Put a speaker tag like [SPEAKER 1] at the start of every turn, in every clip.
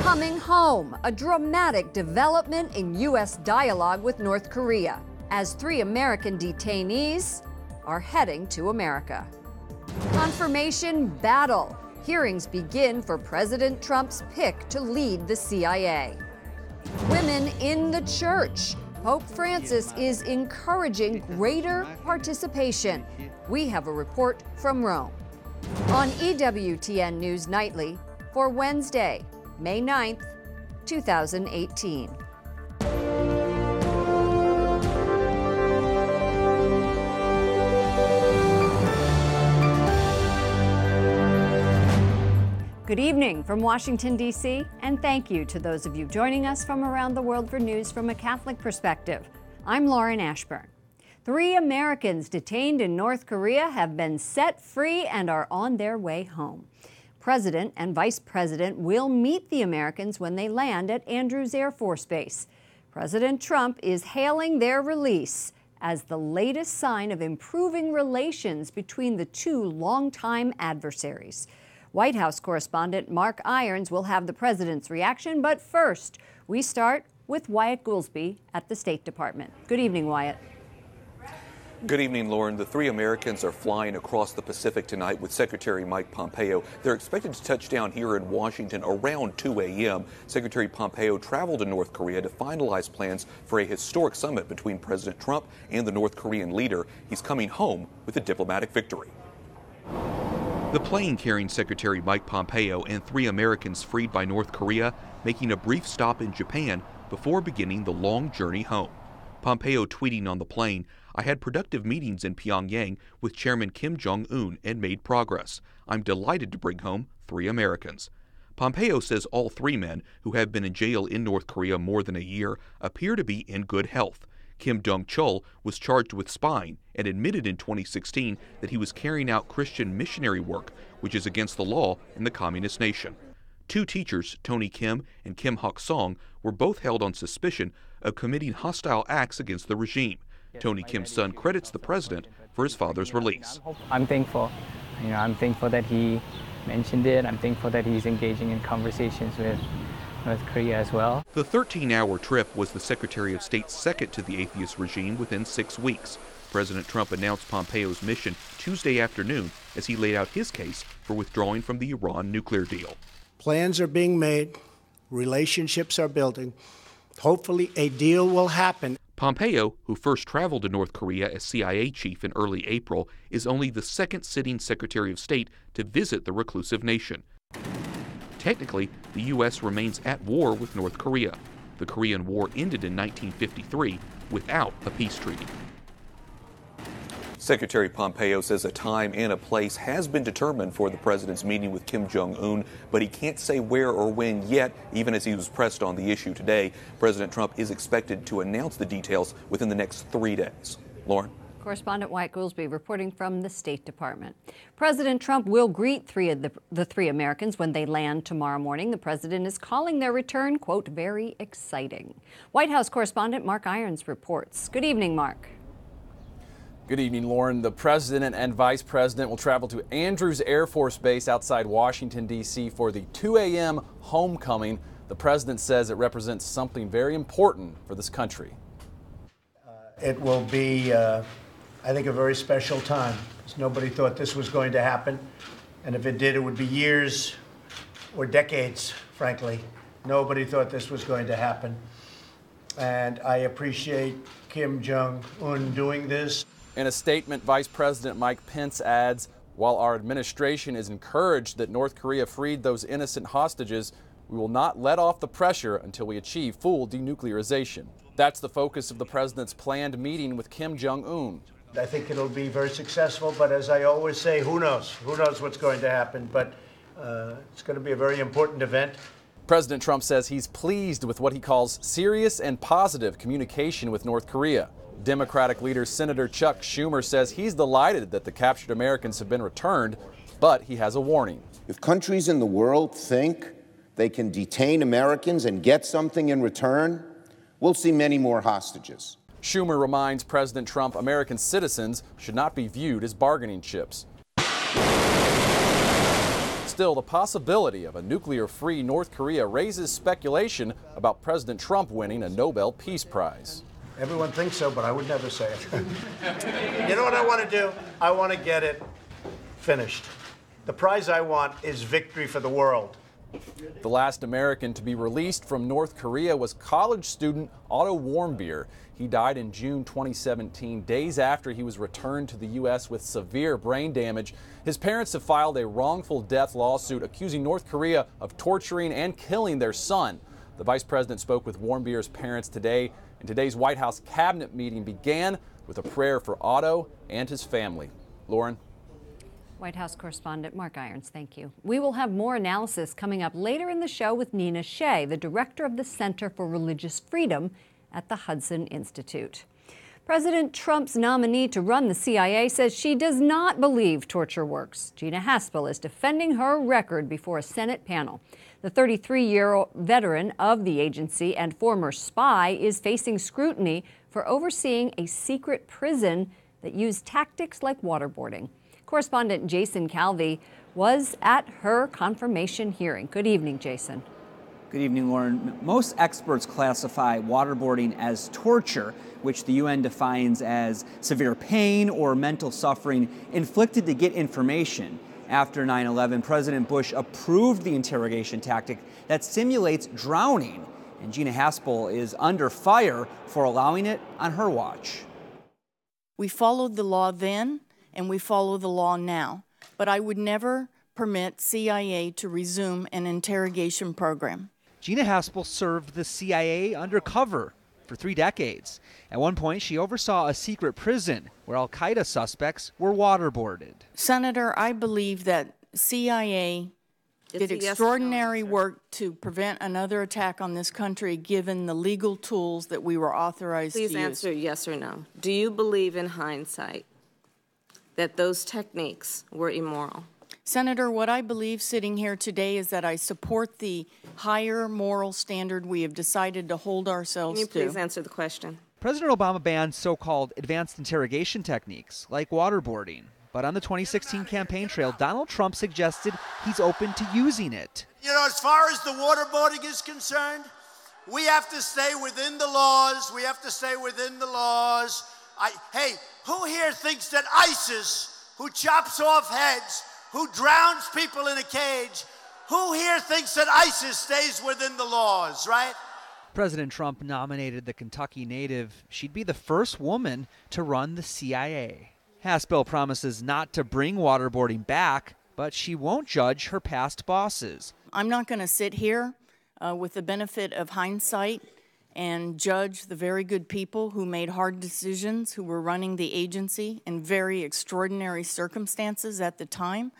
[SPEAKER 1] Coming home, a dramatic development in U.S. dialogue with North Korea, as 3 American detainees are heading to America. Confirmation battle. Hearings begin for President Trump's pick to lead the CIA. Women in the church. Pope Francis is encouraging greater participation. We have a report from Rome. On EWTN News Nightly for Wednesday, May 9th, 2018. Good evening from Washington, D.C., and thank you to those of you joining us from around the world for news from a Catholic perspective. I'm Lauren Ashburn. 3 Americans detained in North Korea have been set free and are on their way home. President and Vice President will meet the Americans when they land at Andrews Air Force Base. President Trump is hailing their release as the latest sign of improving relations between the 2 longtime adversaries. White House correspondent Mark Irons will have the president's reaction, but first, we start with Wyatt Goolsbee at the State Department. Good evening, Wyatt.
[SPEAKER 2] Good evening, Lauren. The 3 Americans are flying across the Pacific tonight with Secretary Mike Pompeo. They're expected to touch down here in Washington around 2 a.m. Secretary Pompeo traveled to North Korea to finalize plans for a historic summit between President Trump and the North Korean leader. He's coming home with a diplomatic victory. The plane carrying Secretary Mike Pompeo and 3 Americans freed by North Korea making a brief stop in Japan before beginning the long journey home. Pompeo tweeting on the plane, "I had productive meetings in Pyongyang with Chairman Kim Jong-un and made progress. I'm delighted to bring home 3 Americans." Pompeo says all 3 men, who have been in jail in North Korea more than a year, appear to be in good health. Kim Dong-chul was charged with spying and admitted in 2016 that he was carrying out Christian missionary work, which is against the law in the communist nation. 2 teachers, Tony Kim and Kim Hok-song, were both held on suspicion of committing hostile acts against the regime. Tony Kim's son credits the president for his father's release.
[SPEAKER 3] I'm thankful. I'm thankful that he mentioned it. I'm thankful that he's engaging in conversations with North Korea as well.
[SPEAKER 2] The 13-hour trip was the Secretary of State's second to the atheist regime within 6 weeks. President Trump announced Pompeo's mission Tuesday afternoon as he laid out his case for withdrawing from the Iran nuclear deal.
[SPEAKER 4] Plans are being made. Relationships are building. Hopefully a deal will happen.
[SPEAKER 2] Pompeo, who first traveled to North Korea as CIA chief in early April, is only the second sitting Secretary of State to visit the reclusive nation. Technically, the U.S. remains at war with North Korea. The Korean War ended in 1953 without a peace treaty. Secretary Pompeo says a time and a place has been determined for the president's meeting with Kim Jong-un, but he can't say where or when yet, even as he was pressed on the issue today. President Trump is expected to announce the details within the next 3 days. Lauren?
[SPEAKER 1] Correspondent Wyatt Goolsbee reporting from the State Department. President Trump will greet the 3 Americans when they land tomorrow morning. The president is calling their return, quote, very exciting. White House correspondent Mark Irons reports. Good evening, Mark.
[SPEAKER 5] Good evening, Lauren. The president and vice president will travel to Andrews Air Force Base outside Washington, D.C. for the 2 a.m. homecoming. The president says it represents something very important for this country.
[SPEAKER 4] It will be, I think, a very special time. Nobody thought this was going to happen. And if it did, it would be years or decades, frankly. Nobody thought this was going to happen. And I appreciate Kim Jong-un doing this.
[SPEAKER 5] In a statement, Vice President Mike Pence adds, while our administration is encouraged that North Korea freed those innocent hostages, we will not let off the pressure until we achieve full denuclearization. That's the focus of the president's planned meeting with Kim Jong-un.
[SPEAKER 4] I think it'll be very successful, but as I always say, who knows? Who knows what's going to happen? But it's going to be a very important event.
[SPEAKER 5] President Trump says he's pleased with what he calls serious and positive communication with North Korea. Democratic leader Senator Chuck Schumer says he's delighted that the captured Americans have been returned, but he has a warning.
[SPEAKER 6] If countries in the world think they can detain Americans and get something in return, we'll see many more hostages.
[SPEAKER 5] Schumer reminds President Trump American citizens should not be viewed as bargaining chips. Still, the possibility of a nuclear-free North Korea raises speculation about President Trump winning a Nobel Peace Prize.
[SPEAKER 4] Everyone thinks so, but I would never say it. You know what I want to do? I want to get it finished. The prize I want is victory for the world.
[SPEAKER 5] The last American to be released from North Korea was college student Otto Warmbier. He died in June 2017, days after he was returned to the U.S. with severe brain damage. His parents have filed a wrongful death lawsuit accusing North Korea of torturing and killing their son. The vice president spoke with Warmbier's parents today, and today's White House cabinet meeting began with a prayer for Otto and his family. Lauren.
[SPEAKER 1] White House correspondent Mark Irons, thank you. We will have more analysis coming up later in the show with Nina Shea, the director of the Center for Religious Freedom at the Hudson Institute. President Trump's nominee to run the CIA says she does not believe torture works. Gina Haspel is defending her record before a Senate panel. The 33-year veteran of the agency and former spy is facing scrutiny for overseeing a secret prison that used tactics like waterboarding. Correspondent Jason Calvi was at her confirmation hearing. Good evening, Jason.
[SPEAKER 7] Good evening, Lauren. Most experts classify waterboarding as torture, which the UN defines as severe pain or mental suffering inflicted to get information. After 9/11, President Bush approved the interrogation tactic that simulates drowning, and Gina Haspel is under fire for allowing it on her watch.
[SPEAKER 8] We followed the law then, and we follow the law now. But I would never permit CIA to resume an interrogation program.
[SPEAKER 9] Gina Haspel served the CIA undercover for 3 decades. At one point, she oversaw a secret prison where al-Qaeda suspects were waterboarded.
[SPEAKER 8] Senator, I believe that CIA did extraordinary work to prevent another attack on this country, given the legal tools that we were authorized to use.
[SPEAKER 10] Please answer yes or no. Do you believe in hindsight that those techniques were immoral?
[SPEAKER 8] Senator, what I believe sitting here today is that I support the higher moral standard we have decided to hold ourselves to.
[SPEAKER 10] Can you please answer the question?
[SPEAKER 9] President Obama banned so-called advanced interrogation techniques like waterboarding. But on the 2016 campaign trail, Donald Trump suggested he's open to using it.
[SPEAKER 11] You know, as far as the waterboarding is concerned, we have to stay within the laws. We have to stay within the laws. Hey, who here thinks that ISIS, who chops off heads, who drowns people in a cage, who here thinks that ISIS stays within the laws, right?
[SPEAKER 9] President Trump nominated the Kentucky native. She'd be the first woman to run the CIA. Haspel promises not to bring waterboarding back, but she won't judge her past bosses.
[SPEAKER 8] I'm not going to sit here with the benefit of hindsight and judge the very good people who made hard decisions, who were running the agency in very extraordinary circumstances at the time.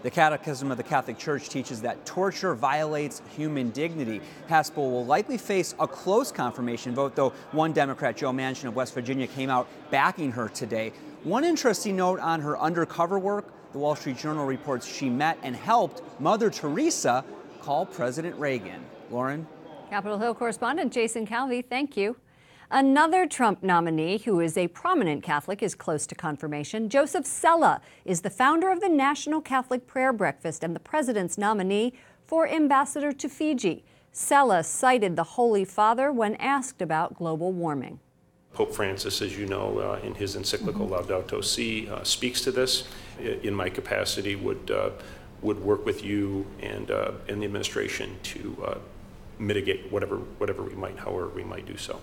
[SPEAKER 7] The Catechism of the Catholic Church teaches that torture violates human dignity. Haspel will likely face a close confirmation vote, though one Democrat, Joe Manchin of West Virginia, came out backing her today. One interesting note on her undercover work, the Wall Street Journal reports she met and helped Mother Teresa call President Reagan. Lauren?
[SPEAKER 1] Capitol Hill correspondent Jason Calvi, thank you. Another Trump nominee who is a prominent Catholic is close to confirmation. Joseph Sella is the founder of the National Catholic Prayer Breakfast and the president's nominee for ambassador to Fiji. Sella cited the Holy Father when asked about global warming.
[SPEAKER 12] Pope Francis, as you know, in his encyclical Laudato Si, speaks to this. In my capacity, would work with you and the administration to mitigate whatever we might, however we might do so.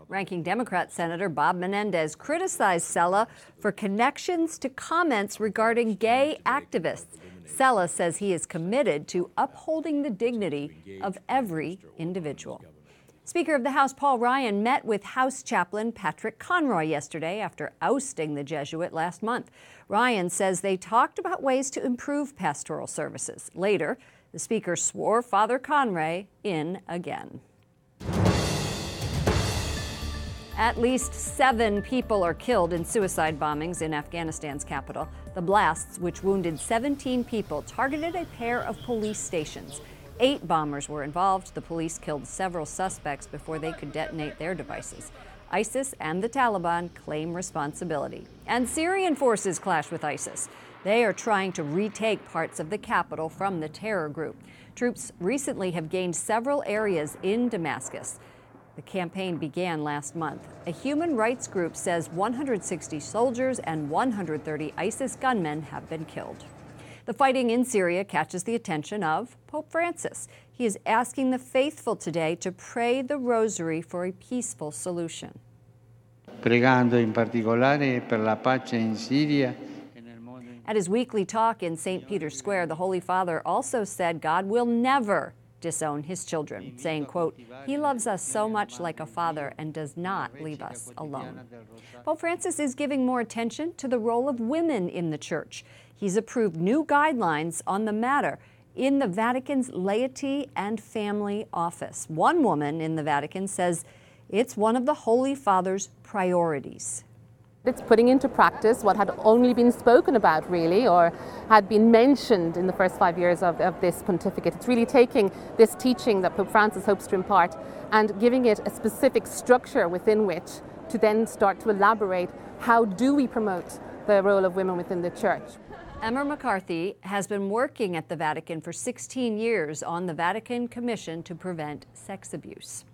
[SPEAKER 1] Ranking Democrat Senator Bob Menendez criticized Sella for connections to comments regarding gay activists. Sella says he is committed to upholding the dignity of every individual. Speaker of the House Paul Ryan met with House Chaplain Patrick Conroy yesterday after ousting the Jesuit last month. Ryan says they talked about ways to improve pastoral services. Later, the Speaker swore Father Conroy in again. At least 7 people are killed in suicide bombings in Afghanistan's capital. The blasts, which wounded 17 people, targeted a pair of police stations. 8 bombers were involved. The police killed several suspects before they could detonate their devices. ISIS and the Taliban claim responsibility. And Syrian forces clash with ISIS. They are trying to retake parts of the capital from the terror group. Troops recently have gained several areas in Damascus. The campaign began last month. A human rights group says 160 soldiers and 130 ISIS gunmen have been killed. The fighting in Syria catches the attention of Pope Francis. He is asking the faithful today to pray the rosary for a peaceful solution.
[SPEAKER 13] Pregando in particolare per la pace in Siria.
[SPEAKER 1] At his weekly talk in St. Peter's Square, the Holy Father also said God will never disown his children, saying, quote, "He loves us so much like a father and does not leave us alone." Pope Francis is giving more attention to the role of women in the church. He's approved new guidelines on the matter in the Vatican's Laity and Family Office. One woman in the Vatican says it's one of the Holy Father's priorities.
[SPEAKER 14] It's putting into practice what had only been spoken about, really, or had been mentioned in the first 5 years of this pontificate. It's really taking this teaching that Pope Francis hopes to impart and giving it a specific structure within which to then start to elaborate how do we promote the role of women within the church.
[SPEAKER 1] Emma McCarthy has been working at the Vatican for 16 years on the Vatican Commission to Prevent Sex Abuse.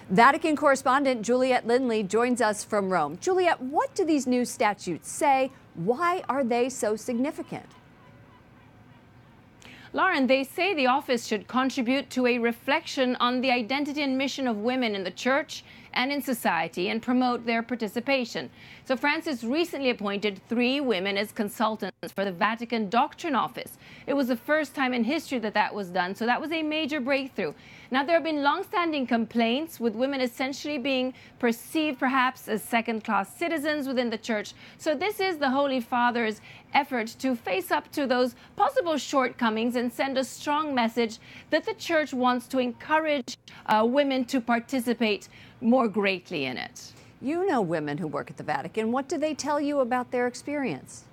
[SPEAKER 1] Vatican correspondent Juliette Lindley joins us from Rome. Juliette, what do these new statutes say? Why are they so significant?
[SPEAKER 15] Lauren, they say the office should contribute to a reflection on the identity and mission of women in the church and in society and promote their participation. So Francis recently appointed 3 women as consultants for the Vatican Doctrine Office. It was the first time in history that that was done, so that was a major breakthrough. Now, there have been long-standing complaints with women essentially being perceived perhaps as second-class citizens within the church. So this is the Holy Father's effort to face up to those possible shortcomings and send a strong message that the church wants to encourage women to participate more greatly in it.
[SPEAKER 1] You know women who work at the Vatican. What do they tell you about their experience?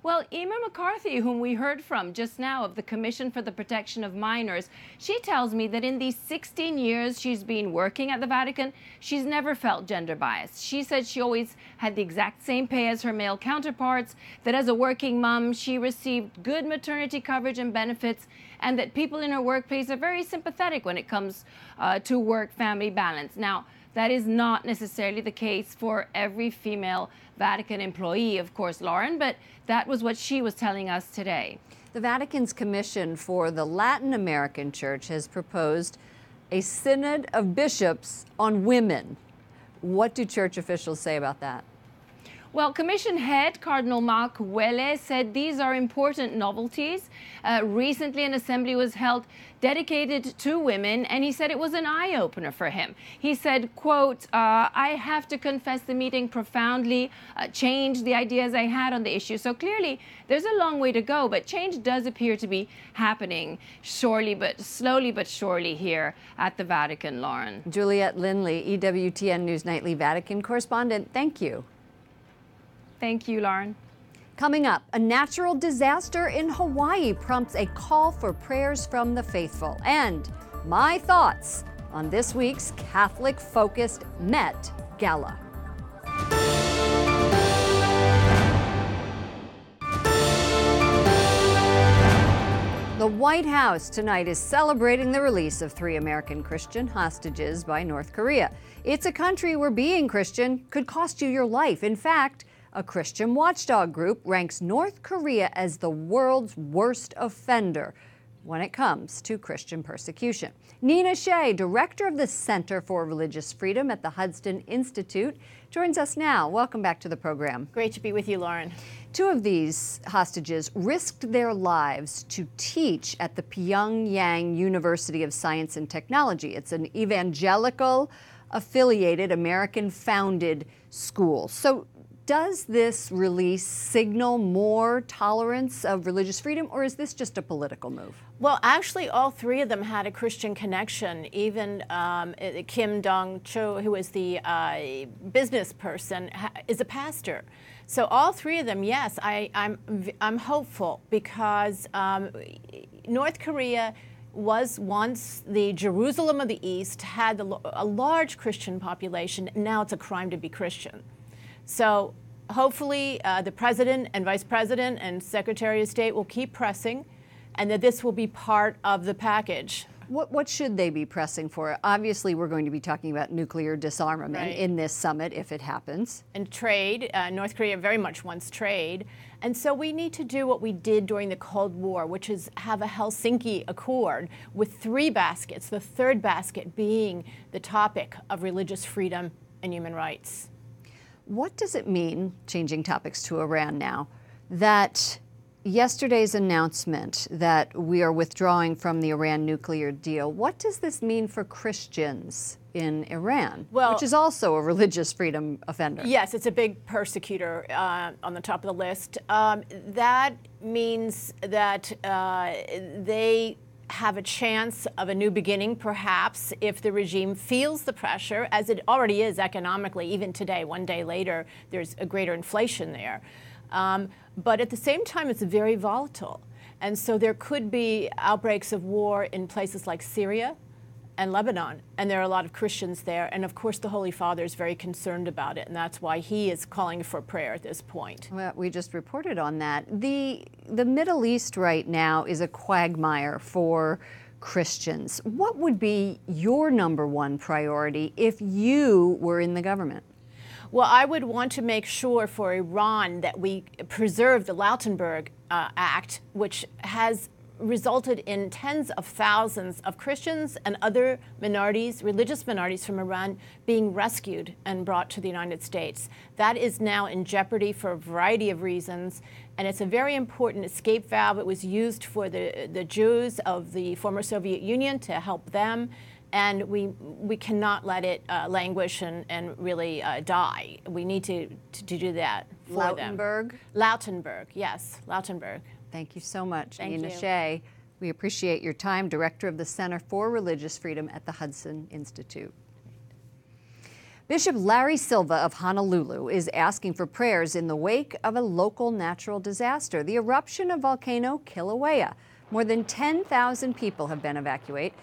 [SPEAKER 15] Well, Emma McCarthy, whom we heard from just now of the Commission for the Protection of Minors, she tells me that in these 16 years she's been working at the Vatican, she's never felt gender biased. She said she always had the exact same pay as her male counterparts, that as a working mom, she received good maternity coverage and benefits, and that people in her workplace are very sympathetic when it comes to work-family balance. Now, that is not necessarily the case for every female Vatican employee, of course, Lauren, but that was what she was telling us today.
[SPEAKER 1] The Vatican's Commission for the Latin American Church has proposed a synod of bishops on women. What do church officials say about that?
[SPEAKER 15] Well, Commission head Cardinal Mark Welle said these are important novelties. Recently, an assembly was held dedicated to women, and he said it was an eye-opener for him. He said, quote, I have to confess the meeting profoundly changed the ideas I had on the issue. So clearly, there's a long way to go, but change does appear to be happening slowly but surely here at the Vatican, Lauren.
[SPEAKER 1] Juliette Lindley, EWTN News Nightly Vatican correspondent, thank you.
[SPEAKER 15] Thank you, Lauren.
[SPEAKER 1] Coming up, a natural disaster in Hawaii prompts a call for prayers from the faithful. And my thoughts on this week's Catholic-focused Met Gala. The White House tonight is celebrating the release of 3 American Christian hostages by North Korea. It's a country where being Christian could cost you your life. In fact, a Christian watchdog group ranks North Korea as the world's worst offender when it comes to Christian persecution. Nina Shea, director of the Center for Religious Freedom at the Hudson Institute, joins us now. Welcome back to the program.
[SPEAKER 16] Great to be with you, Lauren.
[SPEAKER 1] 2 of these hostages risked their lives to teach at the Pyongyang University of Science and Technology. It's an evangelical affiliated American-founded school. So does this release signal more tolerance of religious freedom, or is this just a political move?
[SPEAKER 16] Well, actually, all 3 of them had a Christian connection. Even Kim Dong-cho, who is the business person, is a pastor. So all 3 of them, yes, I'm hopeful because North Korea was once the Jerusalem of the East, had a large Christian population. Now it's a crime to be Christian. So hopefully the President and Vice President and Secretary of State will keep pressing, and that this will be part of the package.
[SPEAKER 1] What should they be pressing for? Obviously, we're going to be talking about nuclear disarmament in this summit if it happens.
[SPEAKER 16] And trade. North Korea very much wants trade. And so we need to do what we did during the Cold War, which is have a Helsinki Accord with 3 baskets, the third basket being the topic of religious freedom and human rights.
[SPEAKER 1] What does it mean, changing topics to Iran now, that yesterday's announcement that we are withdrawing from the Iran nuclear deal, what does this mean for Christians in Iran, which is also a religious freedom offender?
[SPEAKER 16] Yes, it's a big persecutor on the top of the list. That means that they have a chance of a new beginning, perhaps, if the regime feels the pressure, as it already is economically. Even today, one day later, there's a greater inflation there. But at the same time, it's very volatile. And so there could be outbreaks of war in places like Syria and Lebanon. And there are a lot of Christians there. And of course, the Holy Father is very concerned about it. And that's why he is calling for prayer at this point.
[SPEAKER 1] Well, we just reported on that. The Middle East right now is a quagmire for Christians. What would be your #1 priority if you were in the government?
[SPEAKER 16] Well, I would want to make sure for Iran that we preserve the Lautenberg Act, which has resulted in tens of thousands of Christians and other minorities, religious minorities from Iran, being rescued and brought to the United States. That is now in jeopardy for a variety of reasons, and it's a very important escape valve. It was used for the Jews of the former Soviet Union to help them. And we cannot let it languish and really die. We need to do that for them. Lautenberg, yes, Lautenberg.
[SPEAKER 1] Thank you so much,
[SPEAKER 16] Thank
[SPEAKER 1] Nina
[SPEAKER 16] you.
[SPEAKER 1] Shea. We appreciate your time, Director of the Center for Religious Freedom at the Hudson Institute. Bishop Larry Silva of Honolulu is asking for prayers in the wake of a local natural disaster, the eruption of volcano Kilauea. More than 10,000 people have been evacuated.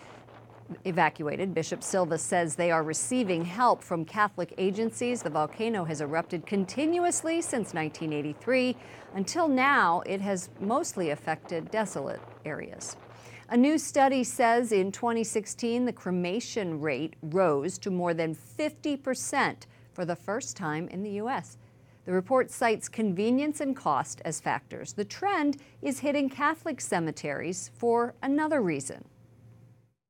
[SPEAKER 1] Bishop Silva says they are receiving help from Catholic agencies. The volcano has erupted continuously since 1983. Until now, it has mostly affected desolate areas. A new study says in 2016, the cremation rate rose to more than 50% for the first time in the U.S. The report cites convenience and cost as factors. The trend is hitting Catholic cemeteries for another reason.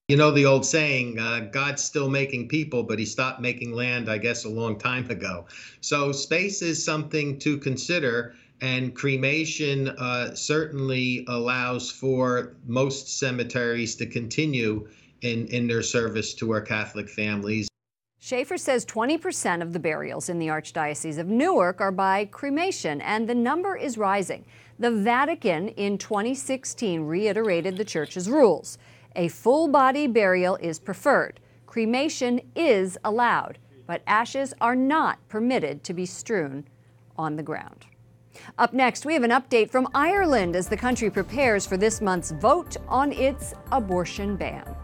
[SPEAKER 17] You know the old saying, God's still making people, but he stopped making land, I guess, a long time ago. So space is something to consider, and cremation certainly allows for most cemeteries to continue in their service to our Catholic families.
[SPEAKER 1] Schaefer says 20% of the burials in the Archdiocese of Newark are by cremation, and the number is rising. The Vatican in 2016 reiterated the Church's rules. A full-body burial is preferred. Cremation is allowed, but ashes are not permitted to be strewn on the ground. Up next, we have an update from Ireland as the country prepares for this month's vote on its abortion ban.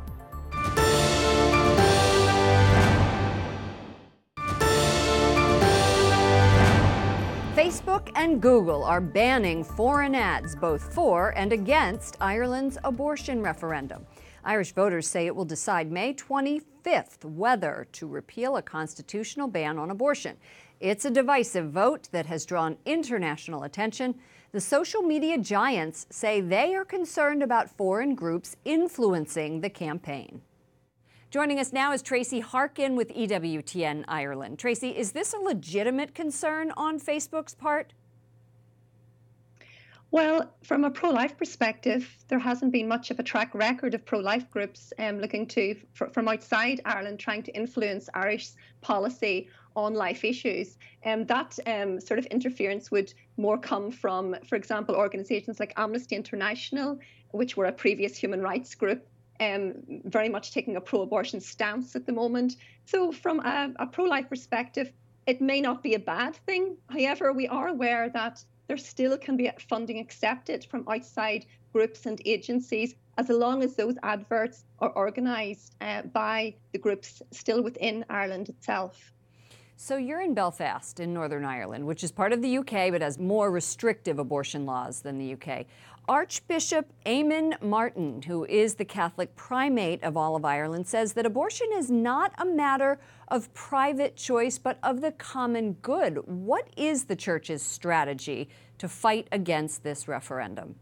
[SPEAKER 1] Facebook and Google are banning foreign ads both for and against Ireland's abortion referendum. Irish voters say it will decide May 25th whether to repeal a constitutional ban on abortion. It's a divisive vote that has drawn international attention. The social media giants say they are concerned about foreign groups influencing the campaign. Joining us now is Tracy Harkin with EWTN Ireland. Tracy, is this a legitimate concern on Facebook's part?
[SPEAKER 18] Well, from a pro-life perspective, there hasn't been much of a track record of pro-life groups looking to, from outside Ireland, trying to influence Irish policy on life issues. That sort of interference would more come from, for example, organisations like Amnesty International, which were a previous human rights group, very much taking a pro-abortion stance at the moment. So from a pro-life perspective, it may not be a bad thing. However, we are aware that there still can be funding accepted from outside groups and agencies, as long as those adverts are organised by the groups still within Ireland itself.
[SPEAKER 1] So you're in Belfast in Northern Ireland, which is part of the UK but has more restrictive abortion laws than the UK. Archbishop Eamon Martin, who is the Catholic primate of all of Ireland, says that abortion is not a matter of private choice but of the common good. What is the Church's strategy to fight against this referendum?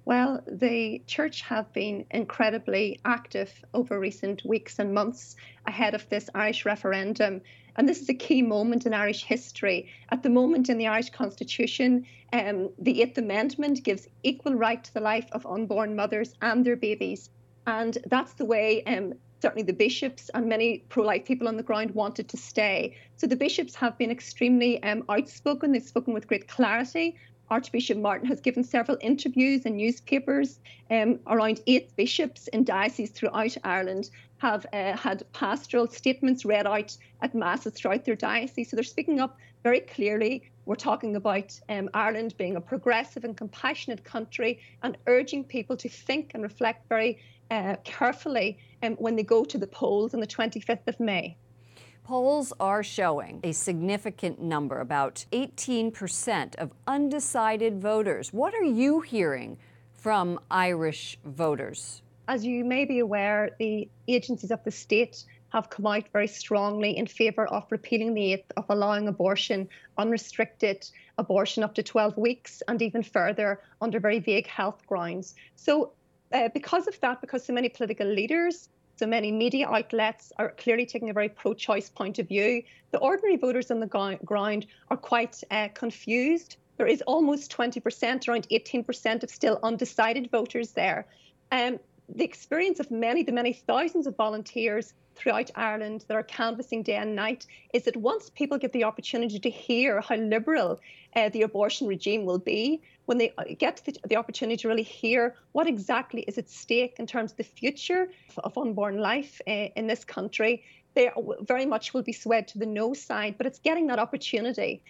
[SPEAKER 18] Well, the Church have been incredibly active over recent weeks and months ahead of this Irish referendum. And this is a key moment in Irish history. At the moment in the Irish Constitution, the Eighth Amendment gives equal right to the life of unborn mothers and their babies. And that's the way certainly the bishops and many pro-life people on the ground wanted to stay. So the bishops have been extremely outspoken. They've spoken with great clarity. Archbishop Martin has given several interviews in newspapers. Around 8 bishops in dioceses throughout Ireland have had pastoral statements read out at masses throughout their diocese. So they're speaking up very clearly. We're talking about Ireland being a progressive and compassionate country and urging people to think and reflect very carefully when they go to the polls on the 25th of May.
[SPEAKER 1] Polls are showing a significant number, about 18% of undecided voters. What are you hearing from Irish voters?
[SPEAKER 18] As you may be aware, the agencies of the state have come out very strongly in favour of repealing the eighth, of allowing abortion, unrestricted abortion up to 12 weeks and even further under very vague health grounds. So because of that, because so many political leaders, so many media outlets are clearly taking a very pro-choice point of view, the ordinary voters on the ground are quite confused. There is almost 20%, around 18% of still undecided voters there. The experience of the many thousands of volunteers throughout Ireland that are canvassing day and night is that once people get the opportunity to hear how liberal the abortion regime will be, when they get the opportunity to really hear what exactly is at stake in terms of the future of unborn life in this country, they very much will be swayed to the no side. But it's getting that opportunity,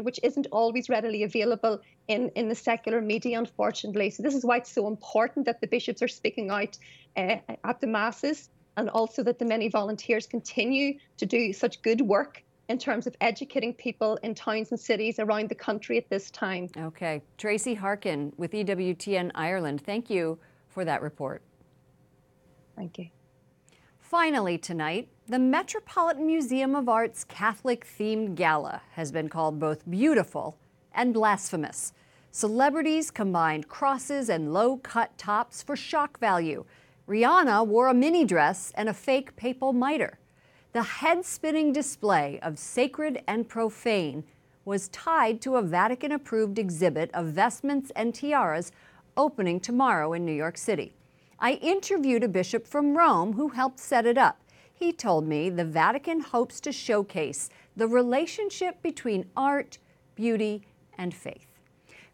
[SPEAKER 18] which isn't always readily available in the secular media, unfortunately. So this is why it's so important that the bishops are speaking out at the masses, and also that the many volunteers continue to do such good work in terms of educating people in towns and cities around the country at this time.
[SPEAKER 1] Okay. Tracy Harkin with EWTN Ireland, thank you for that report.
[SPEAKER 18] Thank you.
[SPEAKER 1] Finally tonight, the Metropolitan Museum of Art's Catholic-themed gala has been called both beautiful and blasphemous. Celebrities combined crosses and low-cut tops for shock value. Rihanna wore a mini dress and a fake papal mitre. The head-spinning display of sacred and profane was tied to a Vatican-approved exhibit of vestments and tiaras opening tomorrow in New York City. I interviewed a bishop from Rome who helped set it up. He told me the Vatican hopes to showcase the relationship between art, beauty, and faith.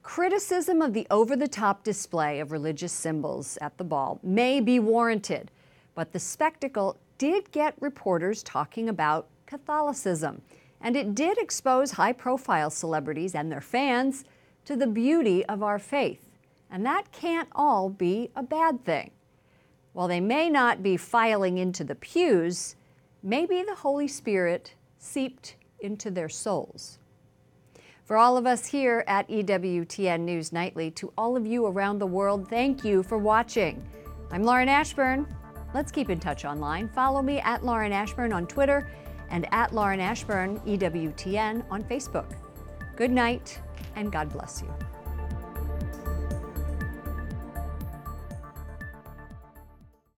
[SPEAKER 1] Criticism of the over-the-top display of religious symbols at the ball may be warranted, but the spectacle did get reporters talking about Catholicism, and it did expose high-profile celebrities and their fans to the beauty of our faith. And that can't all be a bad thing. While they may not be filing into the pews, maybe the Holy Spirit seeped into their souls. For all of us here at EWTN News Nightly, to all of you around the world, thank you for watching. I'm Lauren Ashburn. Let's keep in touch online. Follow me at Lauren Ashburn on Twitter and at Lauren Ashburn EWTN on Facebook. Good night and God bless you.